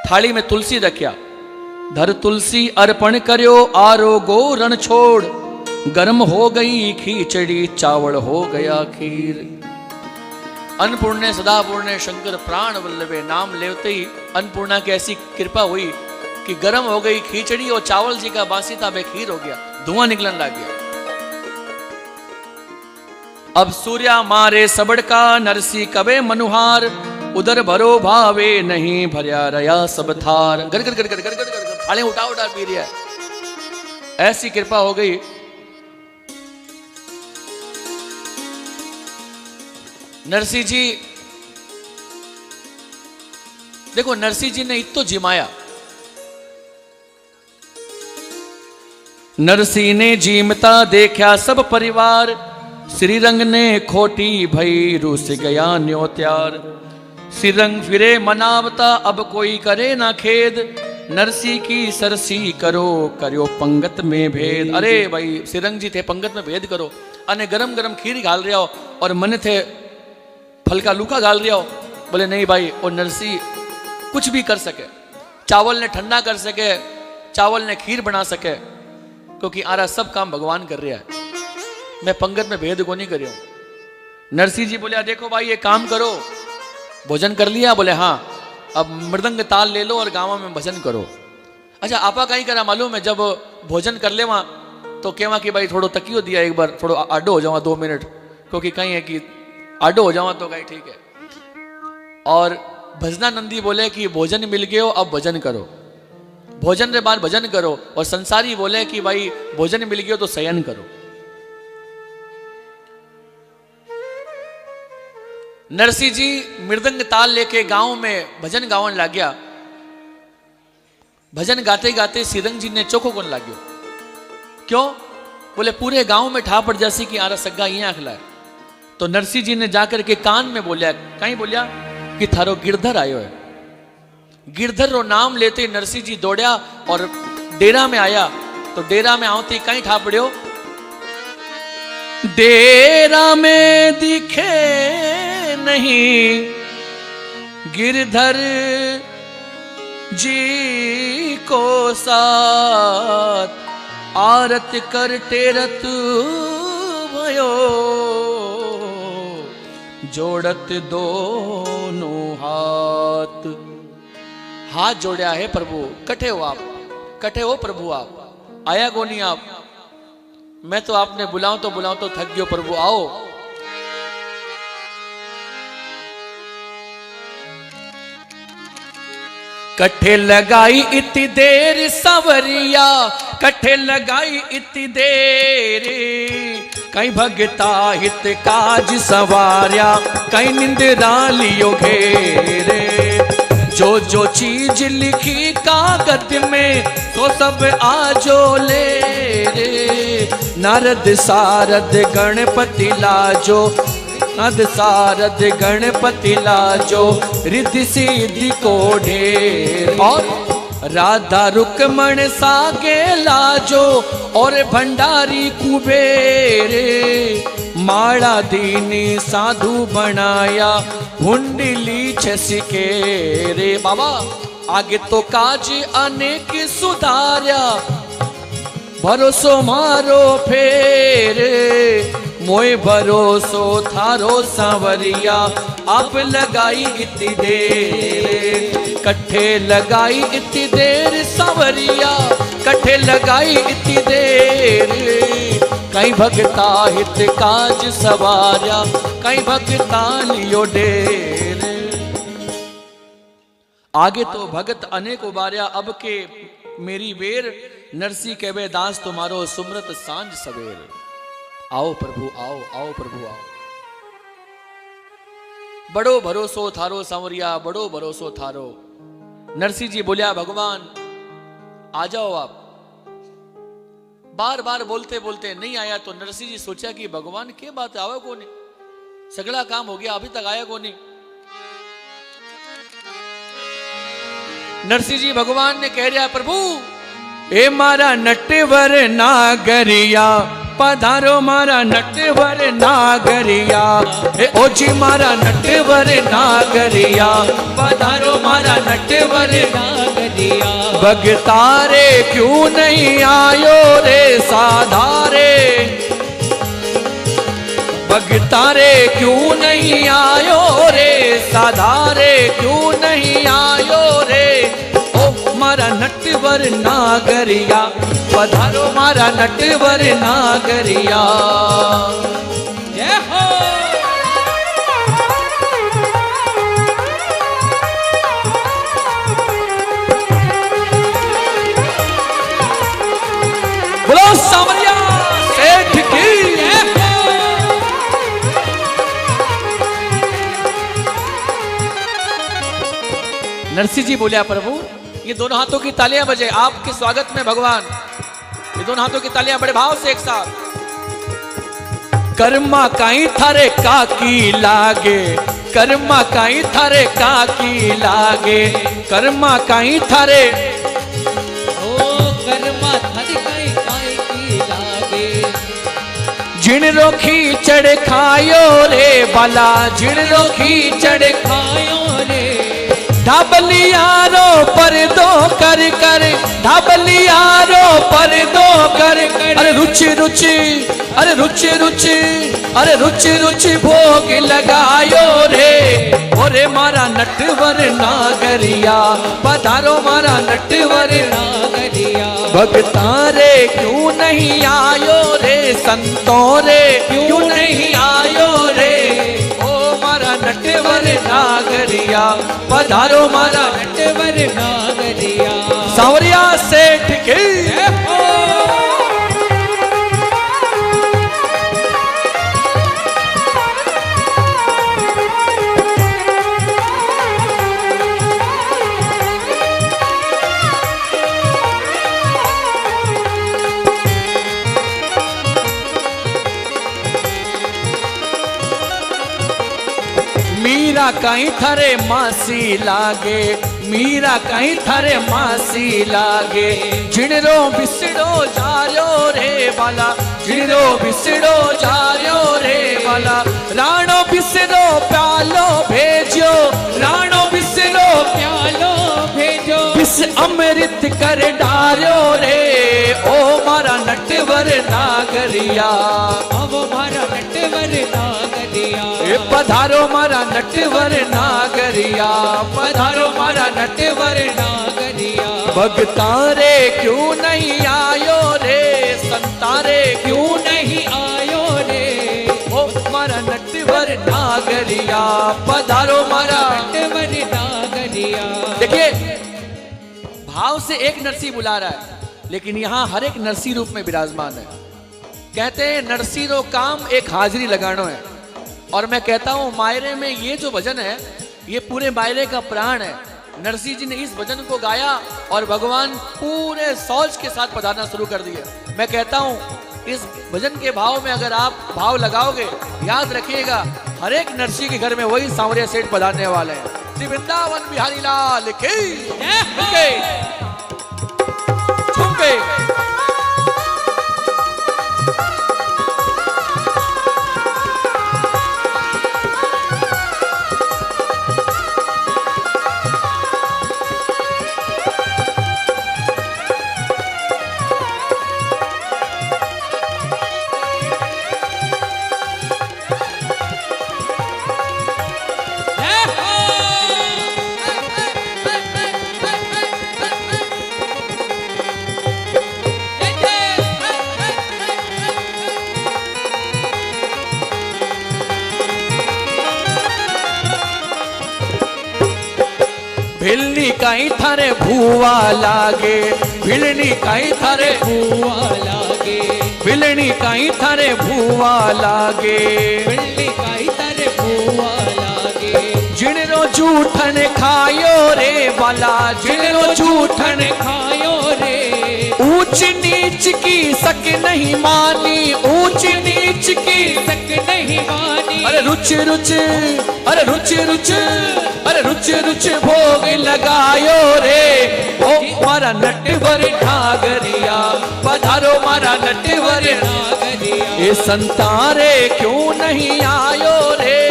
थाली में तुलसी रखिया, धर तुलसी अर्पण करियो आरो गो रण छोड़। गर्म हो गई खींचड़ी चावल हो गया खीर। अन्नपूर्णे सदा पूर्णे शंकर प्राण वल्लभे, नाम लेते ही अन्नपूर्णा की ऐसी कृपा हुई कि गर्म हो गई खिचड़ी और चावल जी का बासी था वे खीर हो गया, धुआं निकलने लग गया। अब सूर्या मारे सबड़का नरसी कवे मनुहार, उधर भरो भावे नहीं भरया रया सब थार। गड़ गड़ गड़ गड़ गड़ गड़ थाले उठा उठा पी रहा है। ऐसी कृपा हो गई। नरसिंह जी देखो, नरसिंह जी ने इतो जिमाया। नरसिंह ने जीमता देखा सब परिवार, श्रीरंग ने खोटी भई रूस गया न्योत्यार। श्रीरंग फिरे मनावता अब कोई करे ना खेद, नरसी की सरसी करो करो पंगत में भेद। अरे भाई श्रीरंग जी थे पंगत में भेद करो, अने गरम गरम खीर घाल रहा हो और मन थे फलका लूका घाल रहा हो। बोले नहीं भाई, और नरसी कुछ भी कर सके, चावल ने ठंडा कर सके, चावल ने खीर बना सके, क्योंकि आरा सब काम भगवान कर रहा है, मैं पंगत में भेद को नहीं कर रहा हूं। नरसिंह जी बोले देखो भाई ये काम करो, भोजन कर लिया? बोले हाँ, अब मृदंग ताल ले लो और गाँव में भजन करो। अच्छा आपा कहीं करा मालूम है, जब भोजन कर ले वहाँ तो कहवा कि भाई थोड़ो तकियो दिया एक बार, थोड़ो आडो हो जावा 2 मिनट, क्योंकि कहीं है कि आडो हो जावा तो कहीं ठीक है। और भजनानंदी बोले कि भोजन मिल गयो अब भजन करो, भोजन के बाद भजन करो। और संसारी बोले कि भाई भोजन मिल गयो तो शयन करो। नरसिंह जी मृदंग ताल लेके गांव में भजन गावन लग गया। भजन गाते गाते श्रीरंग जी ने चोखो कोन लाग्यो। क्यों? बोले पूरे गांव में ठा पड़ जैसी कि आरा सग्गा ये आखला है। तो नरसिंह जी ने जाकर के कान में बोलिया, कहीं बोलिया कि थारो गिरधर आयो है। गिरधर रो नाम लेते नरसिंह जी दौड़या और डेरा में आया। तो डेरा में आवती कहीं ठा पड़ियो, डेरा में दिखे नहीं गिरधर जी को साथ, आरत कर टेरत भयो जोड़त दोनों हाथ। हाथ जोड़ा है प्रभु, कटे हो आप, कटे हो प्रभु आप, आया को नहीं आप? मैं तो आपने बुलाऊं तो थक गयो प्रभु, आओ। कट्ठे लगाई इतनी देर सवरिया, कट्ठे लगाई इतनी देर, कई भगता हित काज सवारिया, कई निंदरा लियो घेरे। जो जो चीज लिखी कागज में तो सब आजो ले रे। नारद सारद गणपति लाजो, नारद सारद गणपति लाजो, रिद्धि सिद्धि को ढेर। और राधा रुक्मण सागे लाजो, और भंडारी कुबेरे। माड़ा दीनी साधु बनाया, हुंडली छसिके रे। बाबा आगे तो काज अनेक सुधार्या, भरोसो मारो फेरे। मोय भरोसो थारो सांवरिया, आप लगाई इतनी देर। कट्ठे लगाई इतनी देर सांवरिया, कट्ठे लगाई इतनी देर। कई भगता हित काज सवार्या, कई भगता लियो डेर। आगे तो भगत अनेक उबार्या, अब के मेरी बेर। नरसी कहवे दास तुम्हारो सुमरत सांझ सवेर। आओ प्रभु आओ, आओ प्रभु आओ। बड़ो भरोसो थारो सांवरिया, बड़ो भरोसो थारो। नरसिंह जी बोलिया भगवान आ जाओ आप। बार बार बोलते बोलते नहीं आया। तो नरसिंह जी सोचा कि भगवान के बात आवे को नहीं, सगला काम हो गया अभी तक आया को नहीं। नरसिंह जी भगवान ने कह दिया प्रभु ए मारा नटवर नागरिया, पधारो मारा नटवर नागरिया। ए ओ जी मारा नटवर नागरिया, पधारो मारा नटवर नागरिया। भगतारे क्यों नहीं आयो रे साधारे, भगतारे क्यों नहीं आयो रे साधारे, क्यों नहीं आयो रे। ओ मारा नटवर नागरिया, पधारो मारा नटवर नागरिया। जय हो। बोलो सांवरिया सेठ की। नरसिंह जी बोलिया प्रभु ये दोनों हाथों की तालियां बजे आपके स्वागत में भगवान। ये दोनों हाथों की तालियां बड़े भाव से एक साथ। कर्मा काई थारे काकी लागे, कर्मा काई थारे काकी लागे, कर्मा काई थारे जिन रोखी चढ़ खायो रे बाला, जिन रोखी चढ़ खायो रे ढाबलियारो पर दो कर कर, ढाबलियारो पर दो कर कर। अरे रुचि रुचि, अरे रुचि रुचि, अरे रुचि रुचि भोग लगायो रे। ओरे मारा नटवर नागरिया, पधारो मारा नटवर नागरिया। भगतां रे क्यों नहीं आयो रे, संतों रे क्यों नहीं आयो रे। ओ मारा नटवर नागरिया, पधारो मारा नटवर नागरिया। सांवरिया सेठ की। मीरा कहीं थरे मासी लागे, मीरा कहीं थरे मासी लागे। जिणरो बिसड़ो जायो रे बाला, जिणरो बिसड़ो जायो रे बाला। राणो बिसड़ो प्यालो भेजो, राणो बिसड़ो प्यालो भेजो। बिस अमृत कर डालो रे। ओ मारा नटवर नागरिया, अब मारा नटवर नागरिया। पधारो मारा नटवर नागरिया, पधारो मारा नटवर नागरिया। भगतां रे क्यों नहीं आयो रे, संतां रे क्यों नहीं आयो रे। ओ मारा नटवर नागरिया, पधारो मारा नटवर नागरिया। देखिए भाव से एक नरसिंह बुला रहा है, लेकिन यहाँ हर एक नरसिंह रूप में विराजमान है। कहते हैं नरसिंह रो काम एक हाजिरी लगानो है। और मैं कहता हूँ मायरे में ये जो भजन है ये पूरे मायरे का प्राण है। नरसिंह जी ने इस भजन को गाया और भगवान पूरे सौज के साथ पधारना शुरू कर दिया। मैं कहता हूँ इस भजन के भाव में अगर आप भाव लगाओगे, याद रखिएगा हर एक नरसिंह के घर में वही सांवरिया सेठ पधारने वाले हैं। श्री वृंदावन बिहारी लाल की झुमके। भिलनी काई थारे भूवा लागे, भिलनी काई थारे भूआ लागे। भिलनी काई थारे भूवा लागे। भिलनी काई थारे भूआ लागे। जिणरो जूठन खायो रे बाला, जिणरो जूठन खायो रे। ऊंच नीच की सक नहीं मानी, ऊंच नीच की सक नहीं मानी। अरे रुच रुच, अरे रुच रुच, अरे रुच रुच भोग लगायो रे। ओ मारा नटवर नागरिया, पधारो मारा नटवर नागरिया। ये संतारे क्यों नहीं आयो रे।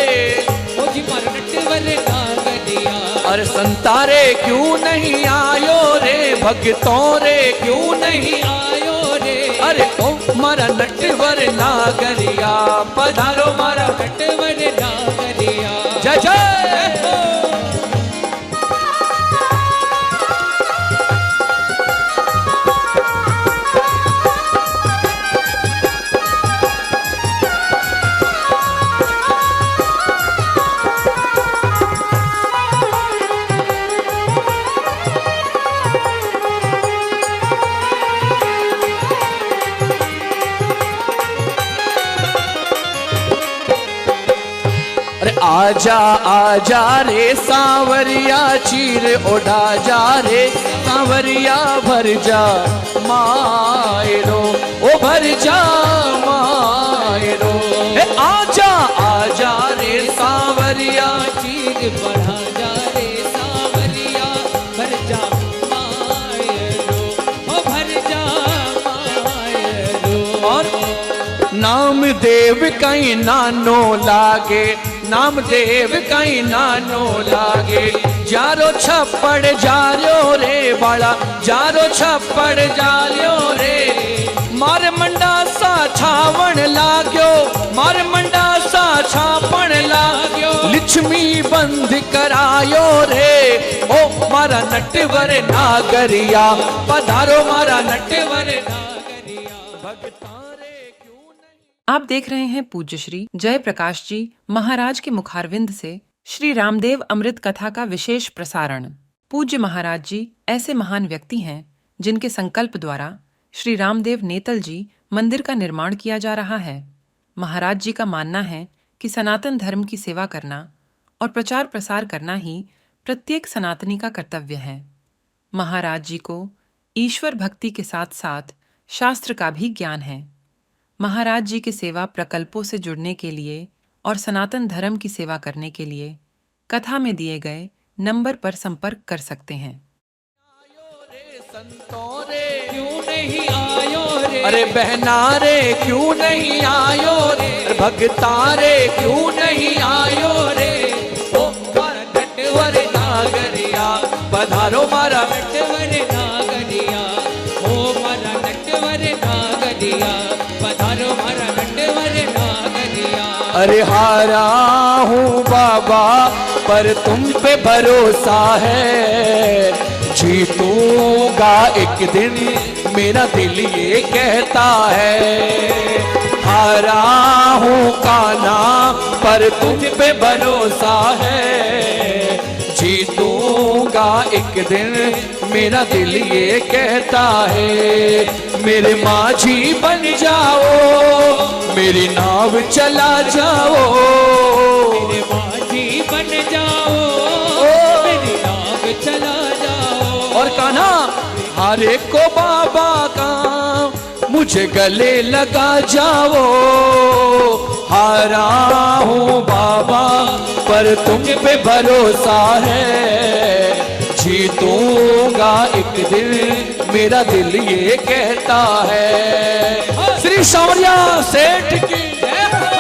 ओ जी मारा नटवर नागरिया। अरे संतारे क्यों नहीं आयो रे, भक्तों रे क्यों नहीं आयो रे। अरे ओ मारा नटवर नागरिया, पधारो मारा नटवर नागरिया। जय जय। आजा आजा रे सांवरिया चीर ओढ़ा जा रे सांवरिया भर जा मायरो ओ भर जा मायरो आजा आजा रे सांवरिया चीर बढ़ा जा रे सांवरिया भर जा मायरो ओ भर जा मायरो। और नाम देव कहीं नानो लागे नाम देव कहीं नानो लागे जारो छप्पड़ जारो रे बाला जारो छप्पड़ जारो रे मार मंडा सा छावण लाग्यो मार मंडा सा छापण लाग्यो लिच्छमी बंद करायो रे ओ मारा नटवर नागरिया पधारो मारा नटवर नागरिया भगतारे क्यों नहीं। आप देख रहे हैं पूज्य श्री जय प्रकाश जी महाराज के मुखारविंद से श्री रामदेव अमृत कथा का विशेष प्रसारण। पूज्य महाराज जी ऐसे महान व्यक्ति हैं जिनके संकल्प द्वारा श्री रामदेव नेतल जी मंदिर का निर्माण किया जा रहा है। महाराज जी का मानना है कि सनातन धर्म की सेवा करना और प्रचार प्रसार करना ही प्रत्येक सनातनी का कर्तव्य है। महाराज जी को ईश्वर भक्ति के साथ साथ शास्त्र का भी ज्ञान है। महाराज जी के सेवा प्रकल्पों से जुड़ने के लिए और सनातन धर्म की सेवा करने के लिए कथा में दिए गए नंबर पर संपर्क कर सकते हैं। संतों रे क्यों नहीं आयो रे अरे बहना रे क्यों नहीं आयो रे भगता रे क्यों नहीं आयो रे ओ मारा नटवर नागरिया पधारो मारा नटवर नागरिया ओ मारा नटवर नागरिया पधारो मारा नटवर नागरिया। अरे हारा हूँ बाबा पर तुम पे भरोसा है जीतूंगा एक दिन मेरा दिल ये कहता है हारा हूँ काना पर तुम पे भरोसा है जीतूंगा एक दिन मेरा दिल ये कहता है मेरे माझी बन जाओ मेरी नाव चला जाओ मेरे माझी बन जाओ मेरी नाव चला जाओ। और कान्हा हारे को बाबा का मुझे गले लगा जाओ हारा हूँ बाबा पर तुम पे भरोसा है जीतूंगा एक दिन मेरा दिल ये कहता है। श्री सांवरिया सेठ की जय हो।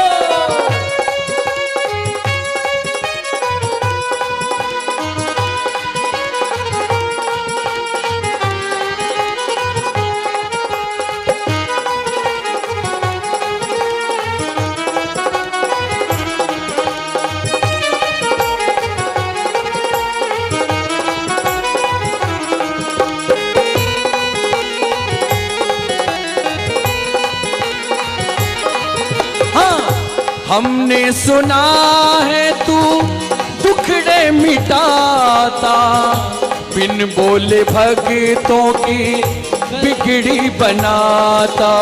हमने सुना है तू दुखड़े मिटाता बिन बोले भगतों की बिगड़ी बनाता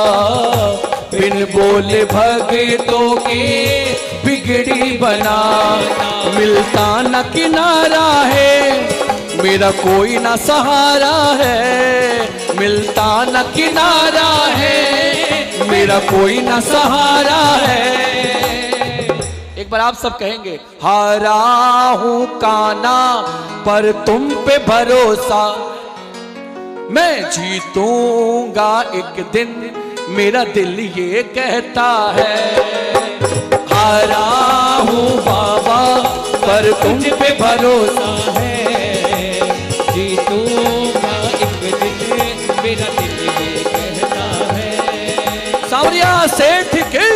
बिन बोले भगतों की बिगड़ी बना मिलता न किनारा है मेरा कोई ना सहारा है मिलता न किनारा है मेरा कोई ना सहारा है। एक बार आप सब कहेंगे हारा हूँ काना पर तुम पे भरोसा मैं जीतूंगा एक दिन मेरा दिल ये कहता है हारा हूँ बाबा पर तुम पे भरोसा है जीतूंगा एक दिन मेरा दिल ये कहता है। सांवरिया सेठ की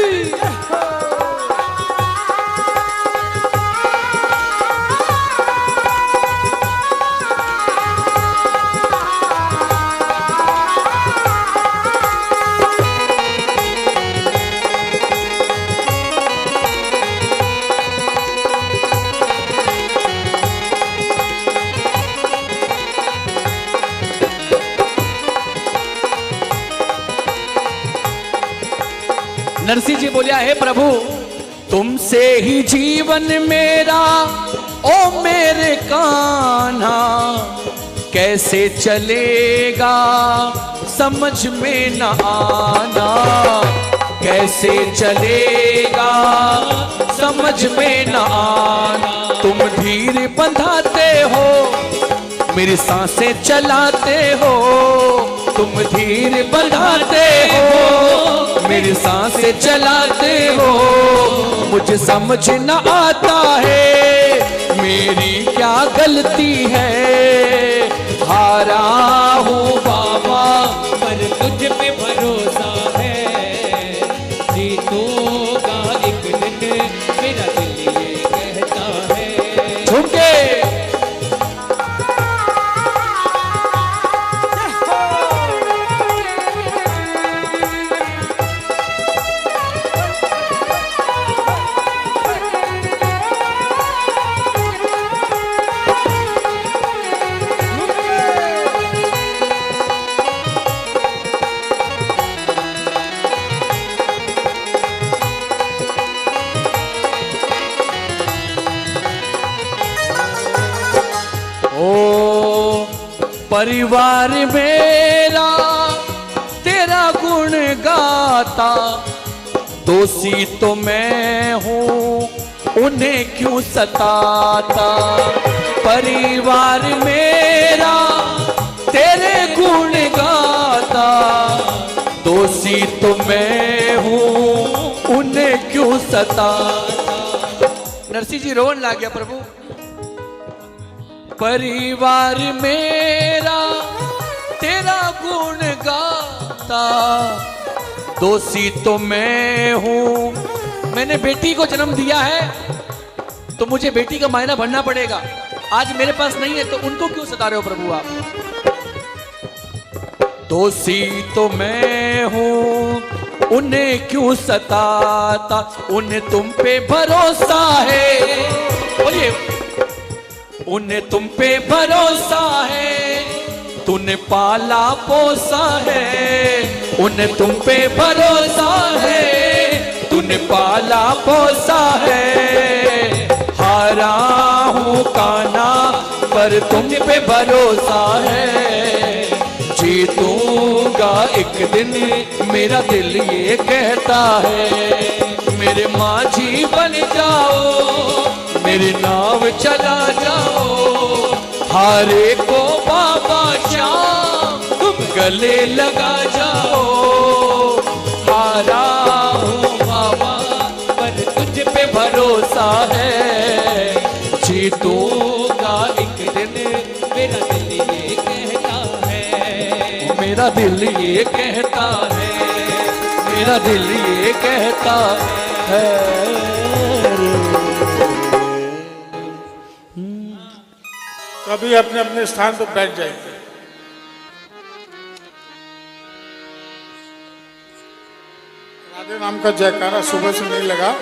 नरसिंह जी बोलिया हे प्रभु तुमसे ही जीवन मेरा ओ मेरे कान्हा, कैसे चलेगा समझ में न आना, कैसे चलेगा समझ में न आना। तुम धीर बंधाते हो, मेरी सांसें चलाते हो, तुम धीर बंधाते हो, मेरी सांसें चलाते हो। मुझे समझ न आता है मेरी क्या गलती है, हारा हूँ बाबा पर तुझ पे भरोसा है, जीतूंगा एक दिन मेरा दिल ये कहता है। झुमके परिवार मेरा तेरा गुण गाता, दोषी तो मैं हूँ उन्हें क्यों सताता। परिवार मेरा तेरे गुण गाता, दोषी तो मैं हूँ उन्हें क्यों सताता। नरसिंह जी रोवन ला गया प्रभु। परिवार मेरा तेरा गुण गाता, दोषी तो मैं हूं। मैंने बेटी को जन्म दिया है तो मुझे बेटी का मायना भरना पड़ेगा। आज मेरे पास नहीं है तो उनको क्यों सता रहे हो प्रभु आप। दोषी तो मैं हूं उन्हें क्यों सताता, उन्हें तुम पे भरोसा है। बोलिए, उन्हें तुम पे भरोसा है, तूने पाला पोसा है। उन्हें तुम पे भरोसा है, तूने पाला पोसा है। हारा हूँ कान्हा पर तुम पे भरोसा है, जीतूंगा एक दिन मेरा दिल ये कहता है। मेरे माझी बन जाओ, मेरी नाव चला जाओ, हारे को बाबा श्याम तुम गले लगा जाओ। हारा हूँ बाबा पर तुझ पे भरोसा है, जीतूंगा एक दिन मेरा दिल ये कहता है। मेरा दिल ये कहता है, मेरा दिल ये कहता है। अभी अपने अपने स्थान पर बैठ जाएंगे। राधे नाम का जयकारा सुबह से नहीं लगा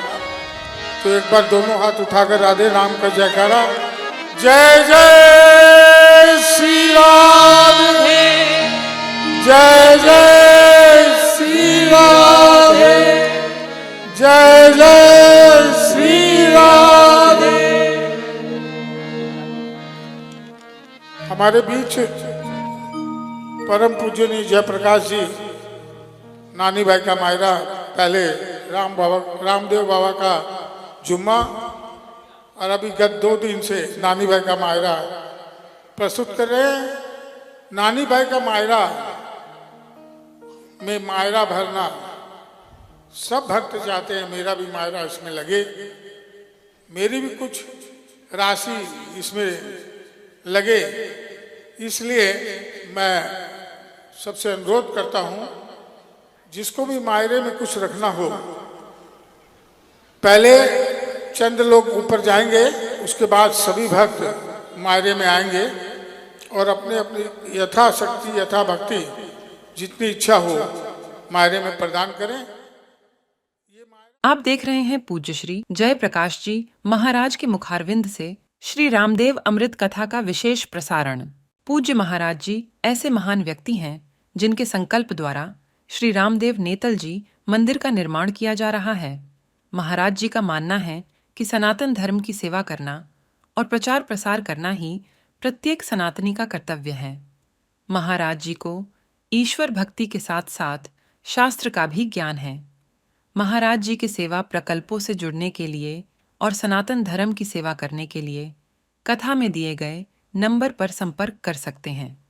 तो एक बार दोनों हाथ उठाकर राधे नाम का जयकारा, जय जय श्री राधे, जय जय श्री राधे, जय जय श्री राधे। हमारे बीच परम पूजनीय जयप्रकाश जी, नानी भाई का मायरा, पहले रामदेव बाबा का जुम्मा और अभी गत 2 दिन से नानी भाई का मायरा प्रस्तुत कर रहे हैं। नानी भाई का मायरा में मायरा भरना सब भक्त चाहते हैं, मेरा भी मायरा इसमें लगे, मेरी भी कुछ राशि इसमें लगे। इसलिए मैं सबसे अनुरोध करता हूं, जिसको भी मायरे में कुछ रखना हो, पहले चंद लोग ऊपर जाएंगे, उसके बाद सभी भक्त मायरे में आएंगे और अपने अपनी यथाशक्ति यथा भक्ति जितनी इच्छा हो मायरे में प्रदान करें। आप देख रहे हैं पूज्य श्री जय प्रकाश जी महाराज के मुखारविंद से श्री रामदेव अमृत कथा का विशेष प्रसारण। पूज्य महाराज जी ऐसे महान व्यक्ति हैं जिनके संकल्प द्वारा श्री रामदेव नेतल जी मंदिर का निर्माण किया जा रहा है। महाराज जी का मानना है कि सनातन धर्म की सेवा करना और प्रचार प्रसार करना ही प्रत्येक सनातनी का कर्तव्य है। महाराज जी को ईश्वर भक्ति के साथ साथ शास्त्र का भी ज्ञान है। महाराज जी के सेवा प्रकल्पों से जुड़ने के लिए और सनातन धर्म की सेवा करने के लिए कथा में दिए गए नंबर पर संपर्क कर सकते हैं।